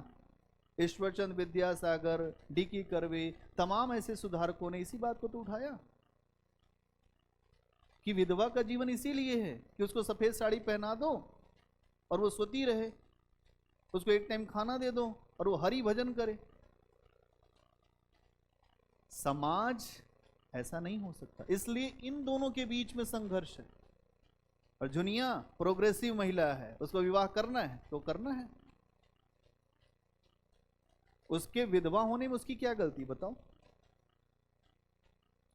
ईश्वरचंद विद्यासागर, डी.की. कर्वे, तमाम ऐसे सुधारकों ने इसी बात को तो उठाया कि विधवा का जीवन इसीलिए है कि उसको सफेद साड़ी पहना दो और वो सोती रहे, उसको एक टाइम खाना दे दो और वो हरि भजन करे। समाज ऐसा नहीं हो सकता, इसलिए इन दोनों के बीच में संघर्ष है। और जुनिया प्रोग्रेसिव महिला है, उसको विवाह करना है तो करना है। उसके विधवा होने में उसकी क्या गलती बताओ?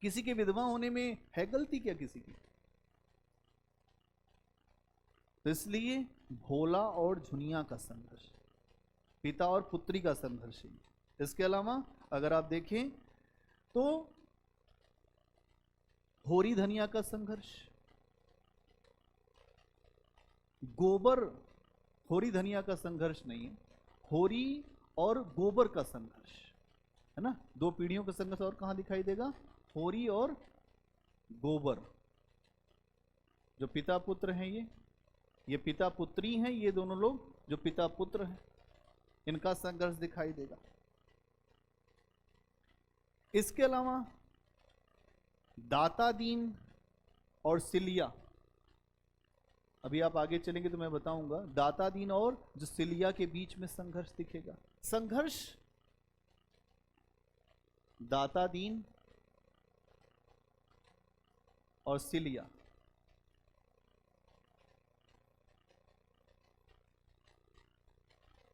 किसी के विधवा होने में है गलती क्या किसी की? तो इसलिए भोला और झुनिया का संघर्ष, पिता और पुत्री का संघर्ष है। इसके अलावा अगर आप देखें तो होरी धनिया का संघर्ष, गोबर होरी धनिया का संघर्ष नहीं है, होरी और गोबर का संघर्ष है ना। दो पीढ़ियों का संघर्ष और कहां दिखाई देगा? होरी और गोबर। जो पिता पुत्र हैं, ये पिता पुत्री हैं, ये दोनों लोग जो पिता पुत्र हैं, इनका संघर्ष दिखाई देगा। इसके अलावा दाता दीन और सिलिया, अभी आप आगे चलेंगे तो मैं बताऊंगा, दाता दीन और जो सिलिया के बीच में संघर्ष दिखेगा। संघर्ष दाता दीन और सिलिया।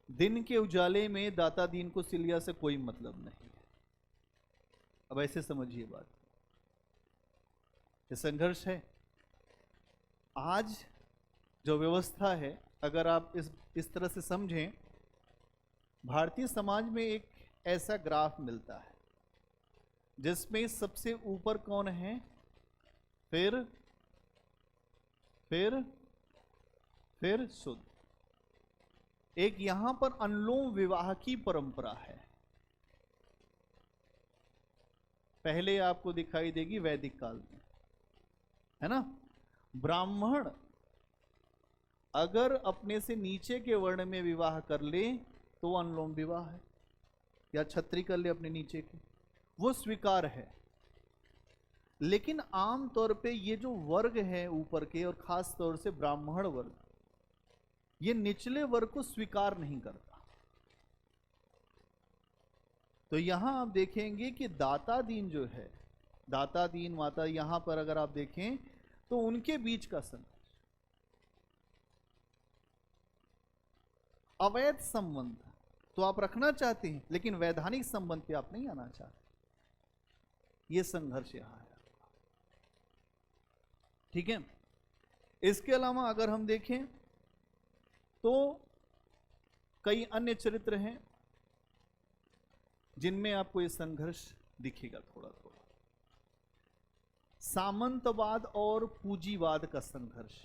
दिन के उजाले में दाता दीन को सिलिया से कोई मतलब नहीं है। अब ऐसे समझिए बात, ये संघर्ष है। आज जो व्यवस्था है, अगर आप इस तरह से समझें, भारतीय समाज में एक ऐसा ग्राफ मिलता है जिसमें सबसे ऊपर कौन है, फिर शुद्ध। एक यहां पर अनुलोम विवाह की परंपरा है, पहले आपको दिखाई देगी वैदिक काल में, है ना। ब्राह्मण अगर अपने से नीचे के वर्ण में विवाह कर ले तो अनुलोम विवाह है, या छत्री कर ले अपने नीचे के, वो स्वीकार है। लेकिन आम तौर पे ये जो वर्ग है ऊपर के, और खास तौर से ब्राह्मण वर्ग, ये निचले वर्ग को स्वीकार नहीं करता। तो यहां आप देखेंगे कि दाता दीन जो है, दाता दीन माता, यहां पर अगर आप देखें तो उनके बीच का संघर्ष, अवैध संबंध तो आप रखना चाहते हैं लेकिन वैधानिक संबंध पे आप नहीं आना चाहते, ये संघर्ष यहां है। ठीक है। इसके अलावा अगर हम देखें तो कई अन्य चरित्र हैं जिनमें आपको ये संघर्ष दिखेगा थोड़ा थोड़ा। सामंतवाद और पूंजीवाद का संघर्ष,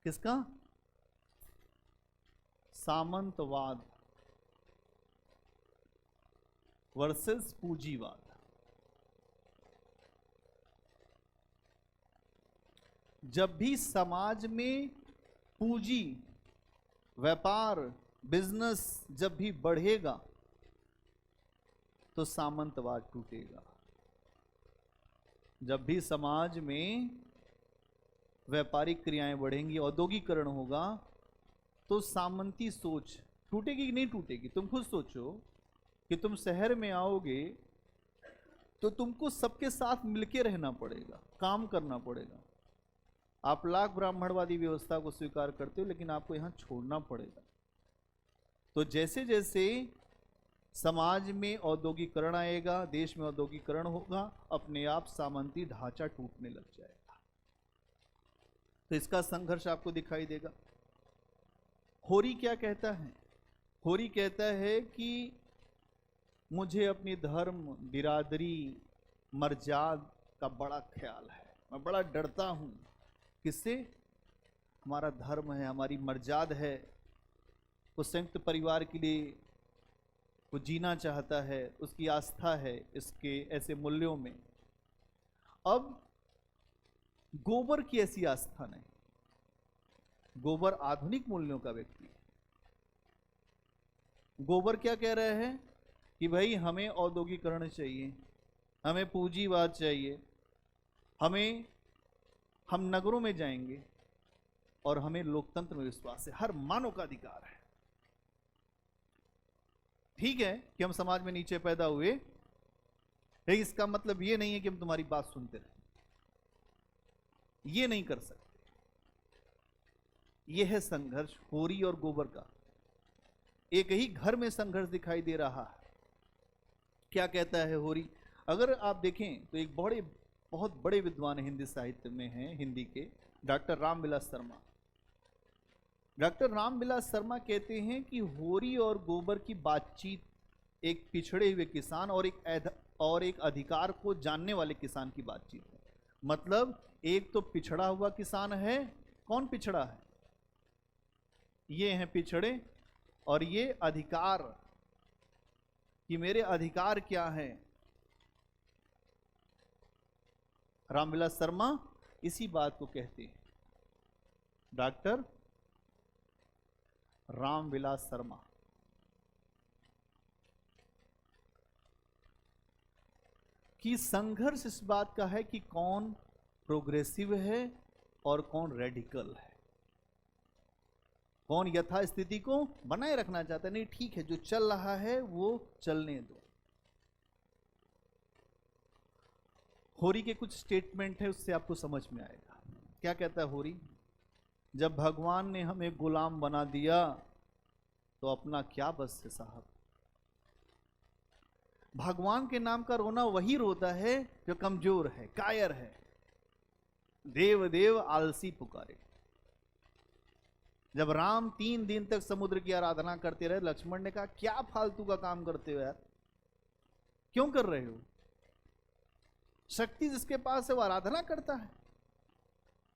किसका? सामंतवाद वर्सेस पूंजीवाद। जब भी समाज में पूंजी, व्यापार, बिजनेस जब भी बढ़ेगा तो सामंतवाद टूटेगा। जब भी समाज में व्यापारिक क्रियाएं बढ़ेंगी, औद्योगिकरण होगा, तो सामंती सोच टूटेगी कि नहीं टूटेगी? तुम खुद सोचो कि तुम शहर में आओगे तो तुमको सबके साथ मिलके रहना पड़ेगा, काम करना पड़ेगा। आप लाख ब्राह्मणवादी व्यवस्था को स्वीकार करते हो लेकिन आपको यहां छोड़ना पड़ेगा। तो जैसे जैसे समाज में औद्योगिकरण आएगा, देश में औद्योगिकरण होगा, अपने आप सामंती ढांचा टूटने लग जाएगा। तो इसका संघर्ष आपको दिखाई देगा। होरी क्या कहता है? होरी कहता है कि मुझे अपनी धर्म, बिरादरी, मर्जाद का बड़ा ख्याल है, मैं बड़ा डरता हूं। किससे? हमारा धर्म है, हमारी मर्जाद है, वो संयुक्त परिवार के लिए वो जीना चाहता है, उसकी आस्था है इसके ऐसे मूल्यों में। अब गोबर की ऐसी आस्था नहीं, गोबर आधुनिक मूल्यों का व्यक्ति है। गोबर क्या कह रहे हैं कि भाई हमें औद्योगिकरण चाहिए, हमें पूंजीवाद चाहिए, हम नगरों में जाएंगे और हमें लोकतंत्र में विश्वास है, हर मानव का अधिकार है। ठीक है कि हम समाज में नीचे पैदा हुए, लेकिन इसका मतलब ये नहीं है कि हम तुम्हारी बात सुनते रहे, ये नहीं कर सकते। यह है संघर्ष होरी और गोबर का। एक ही घर में संघर्ष दिखाई दे रहा है। क्या कहता है होरी? अगर आप देखें तो एक बहुत बड़े विद्वान हिंदी साहित्य में हैं, हिंदी के, डॉक्टर रामविलास शर्मा। डॉक्टर रामविलास शर्मा कहते हैं कि होरी और गोबर की बातचीत एक पिछड़े हुए किसान और एक अधिकार को जानने वाले किसान की बातचीत है। मतलब एक तो पिछड़ा हुआ किसान है। कौन पिछड़ा है? ये हैं पिछड़े, और ये अधिकार कि मेरे अधिकार क्या है। रामविलास शर्मा इसी बात को कहते हैं, डॉक्टर रामविलास शर्मा। कि संघर्ष इस बात का है कि कौन प्रोग्रेसिव है और कौन रेडिकल है, कौन यथास्थिति को बनाए रखना चाहता है। नहीं, ठीक है, जो चल रहा है वो चलने दो। होरी के कुछ स्टेटमेंट है, उससे आपको समझ में आएगा। क्या कहता है होरी? जब भगवान ने हमें गुलाम बना दिया तो अपना क्या बस है साहब। भगवान के नाम का रोना वही रोता है जो कमजोर है, कायर है। देव देव आलसी पुकारे। जब राम 3 दिन तक समुद्र की आराधना करते रहे, लक्ष्मण ने कहा क्या फालतू का काम करते हो यार, क्यों कर रहे हो? शक्ति जिसके पास है वो आराधना करता है।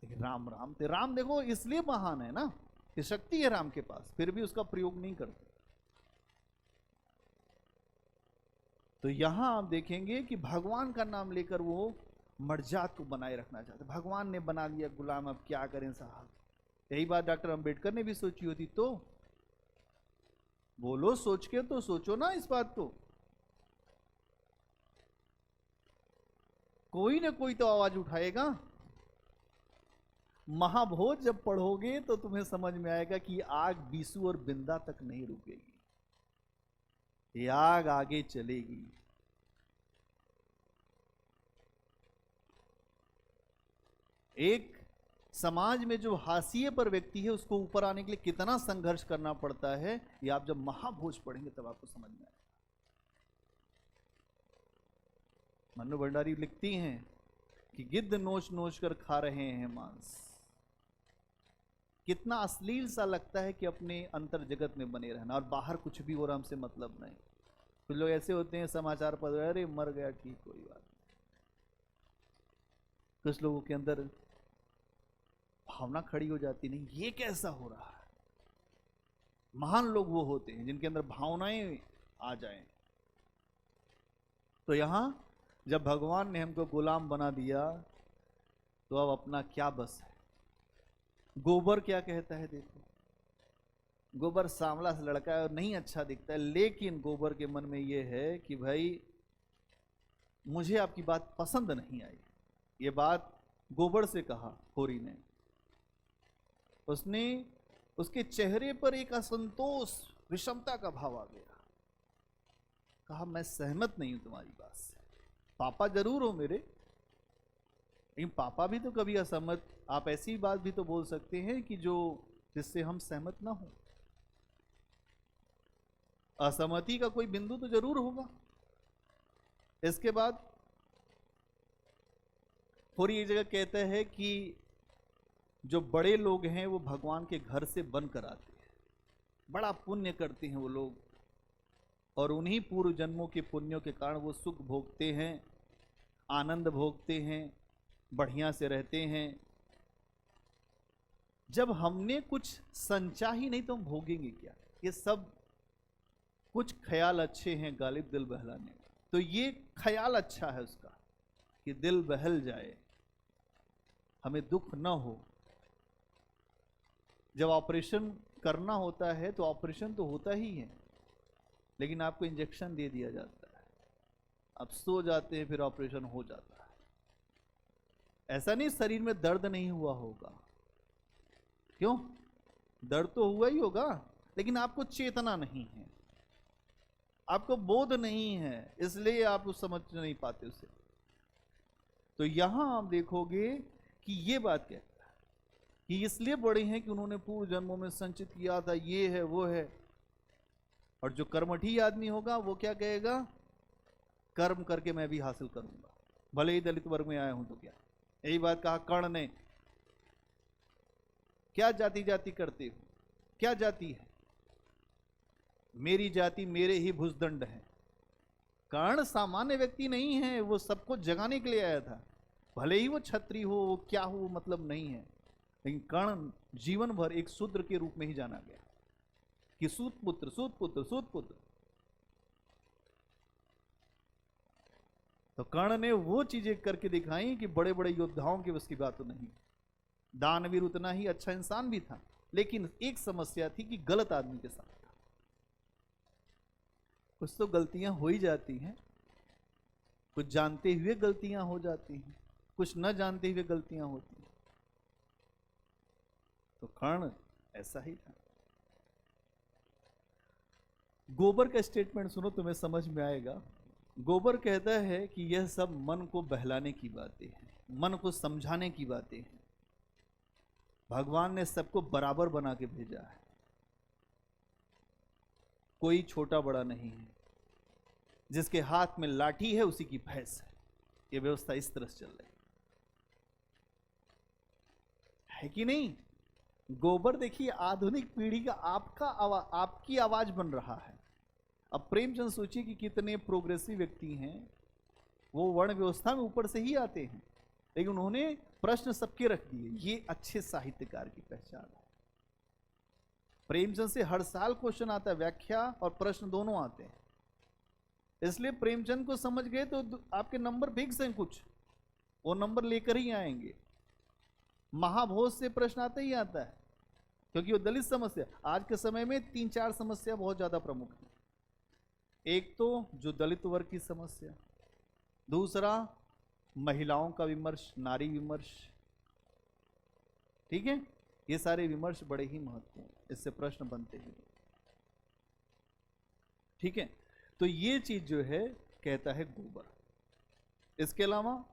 लेकिन राम देखो इसलिए महान है ना कि शक्ति है राम के पास, फिर भी उसका प्रयोग नहीं करते। तो यहां आप देखेंगे कि भगवान का नाम लेकर वो मर्यादा को बनाए रखना चाहते। भगवान ने बना दिया गुलाम, अब क्या करें साहब। यही बात डॉक्टर अंबेडकर ने भी सोची होती तो बोलो, सोच के तो सोचो ना इस बात को। कोई ना कोई तो आवाज उठाएगा। महाभोज जब पढ़ोगे तो तुम्हें समझ में आएगा कि आग बीसू और बिंदा तक नहीं रुकेगी, ये आग आगे चलेगी। एक समाज में जो हाशिए पर व्यक्ति है उसको ऊपर आने के लिए कितना संघर्ष करना पड़ता है, ये आप जब महाभोज पढ़ेंगे तब आपको समझ में आएगा। मन्नू भंडारी लिखती हैं कि गिद्ध नोच नोच कर खा रहे हैं मांस। कितना अश्लील सा लगता है कि अपने अंतर जगत में बने रहना और बाहर कुछ भी हो रहा, हमसे मतलब नहीं। कुछ लोग ऐसे होते हैं समाचार पत्र, अरे मर गया ठीक, कोई बात नहीं। कुछ लोगों के अंदर भावना खड़ी हो जाती, नहीं ये कैसा हो रहा है। महान लोग वो होते हैं जिनके अंदर भावनाएं आ जाएं। तो यहां जब भगवान ने हमको गुलाम बना दिया तो अब अपना क्या बस है। गोबर क्या कहता है? देखो, गोबर सांवला सा लड़का है और नहीं अच्छा दिखता है, लेकिन गोबर के मन में यह है कि भाई मुझे आपकी बात पसंद नहीं आई। ये बात गोबर से कहा होरी ने। उसने उसके चेहरे पर एक असंतोष, विषमता का भाव आ गया। कहा मैं सहमत नहीं हूं तुम्हारी बात से। पापा जरूर हो मेरे, लेकिन पापा भी तो कभी असहमत, आप ऐसी बात भी तो बोल सकते हैं कि जो जिससे हम सहमत ना हो। असहमति का कोई बिंदु तो जरूर होगा। इसके बाद होरी एक जगह कहता है कि जो बड़े लोग हैं वो भगवान के घर से बन कर आते हैं, बड़ा पुण्य करते हैं वो लोग, और उन्हीं पूर्व जन्मों के पुण्यों के कारण वो सुख भोगते हैं, आनंद भोगते हैं, बढ़िया से रहते हैं। जब हमने कुछ संचा ही नहीं तो हम भोगेंगे क्या? ये सब कुछ ख्याल अच्छे हैं गालिब दिल बहलाने, तो ये ख्याल अच्छा है उसका कि दिल बहल जाए, हमें दुख न हो। जब ऑपरेशन करना होता है तो ऑपरेशन तो होता ही है, लेकिन आपको इंजेक्शन दे दिया जाता है, आप सो जाते हैं, फिर ऑपरेशन हो जाता है। ऐसा नहीं शरीर में दर्द नहीं हुआ होगा, क्यों? दर्द तो हुआ ही होगा, लेकिन आपको चेतना नहीं है, आपको बोध नहीं है, इसलिए आप उस समझ नहीं पाते उसे। तो यहां आप देखोगे कि ये बात कहता है कि इसलिए बड़े हैं कि उन्होंने पूर्व जन्मों में संचित किया था, ये है वो है। और जो कर्मठी आदमी होगा वो क्या कहेगा? कर्म करके मैं भी हासिल करूंगा, भले ही दलित वर्ग में आया हूं तो क्या। यही बात कहा कर्ण ने, क्या जाति जाति करते हो, क्या जाति है? मेरी जाति मेरे ही भुजदंड है। कर्ण सामान्य व्यक्ति नहीं है, वो सबको जगाने के लिए आया था, भले ही वो क्षत्रिय हो, वो क्या हो, वो मतलब नहीं है। लेकिन कर्ण जीवन भर एक शूद्र के रूप में ही जाना गया कि सूत पुत्र सूत पुत्र सूत पुत्र। तो कर्ण ने वो चीजें करके दिखाई कि बड़े बड़े योद्धाओं की उसकी बात तो नहीं। दानवीर उतना ही अच्छा इंसान भी था, लेकिन एक समस्या थी कि गलत आदमी के साथ था। कुछ तो गलतियां हो ही जाती हैं, कुछ जानते हुए गलतियां हो जाती हैं, कुछ न जानते हुए गलतियां होती हैं। तो कर्ण ऐसा ही था। गोबर का स्टेटमेंट सुनो, तुम्हें समझ में आएगा। गोबर कहता है कि यह सब मन को बहलाने की बातें हैं, मन को समझाने की बातें हैं। भगवान ने सबको बराबर बना के भेजा है, कोई छोटा बड़ा नहीं है। जिसके हाथ में लाठी है उसी की भैंस है। यह व्यवस्था इस तरह से चल रही है कि नहीं? गोबर देखिए, आधुनिक पीढ़ी का आपकी आवाज बन रहा है। अब प्रेमचंद सोचिए कि कितने प्रोग्रेसिव व्यक्ति हैं, वो वर्ण व्यवस्था में ऊपर से ही आते हैं, लेकिन उन्होंने प्रश्न सबके रख दिए। ये अच्छे साहित्यकार की पहचान है। प्रेमचंद से हर साल क्वेश्चन आता है, व्याख्या और प्रश्न दोनों आते हैं। इसलिए प्रेमचंद को समझ गए तो आपके नंबर फिक्स हैं, कुछ वो नंबर लेकर ही आएंगे। महाभोज से प्रश्न आता ही आता है, क्योंकि वो दलित समस्या, आज के समय में 3-4 समस्या बहुत ज्यादा प्रमुख है। एक तो जो दलित वर्ग की समस्या, दूसरा महिलाओं का विमर्श, नारी विमर्श, ठीक है। ये सारे विमर्श बड़े ही महत्वपूर्ण, इससे प्रश्न बनते हैं, ठीक है। तो ये चीज जो है कहता है गोबर। इसके अलावा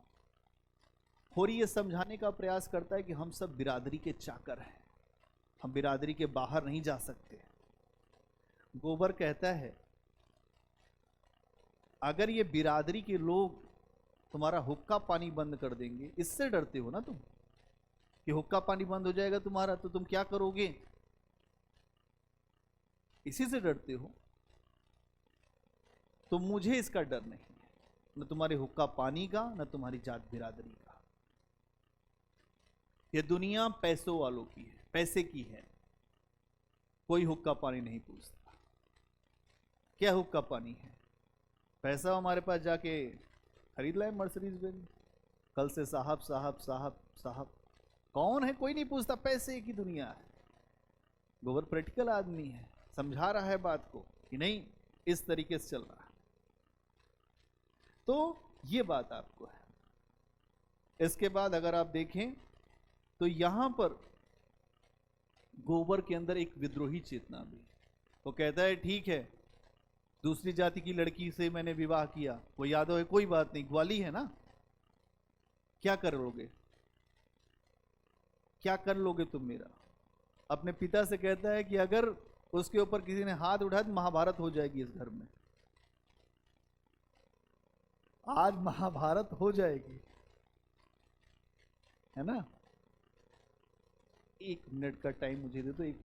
होरी ये समझाने का प्रयास करता है कि हम सब बिरादरी के चाकर हैं, हम बिरादरी के बाहर नहीं जा सकते। गोबर कहता है अगर ये बिरादरी के लोग तुम्हारा हुक्का पानी बंद कर देंगे, इससे डरते हो ना तुम कि हुक्का पानी बंद हो जाएगा तुम्हारा, तो तुम क्या करोगे? इसी से डरते हो। तो मुझे इसका डर नहीं है, न तुम्हारे हुक्का पानी का, न तुम्हारी जात बिरादरी का। ये दुनिया पैसों वालों की है, पैसे की है। कोई हुक्का पानी नहीं पूछता। क्या हुक्का पानी है? पैसा हमारे पास जाके खरीद लाए मर्सिडीज बेंज, कल से साहब साहब साहब साहब। कौन है? कोई नहीं पूछता। पैसे की दुनिया है। गोबर प्रैक्टिकल आदमी है, समझा रहा है बात को कि नहीं इस तरीके से चल रहा है। तो ये बात आपको है। इसके बाद अगर आप देखें तो यहां पर गोबर के अंदर एक विद्रोही चेतना भी। वो कहता है ठीक है, दूसरी जाति की लड़की से मैंने विवाह किया, वो यादव है, कोई बात नहीं, ग्वाली है ना, क्या कर लोगे, क्या कर लोगे तुम मेरा? अपने पिता से कहता है कि अगर उसके ऊपर किसी ने हाथ उठाया तो महाभारत हो जाएगी इस घर में। आज महाभारत हो जाएगी, है ना। 1 मिनट का टाइम मुझे दे दो।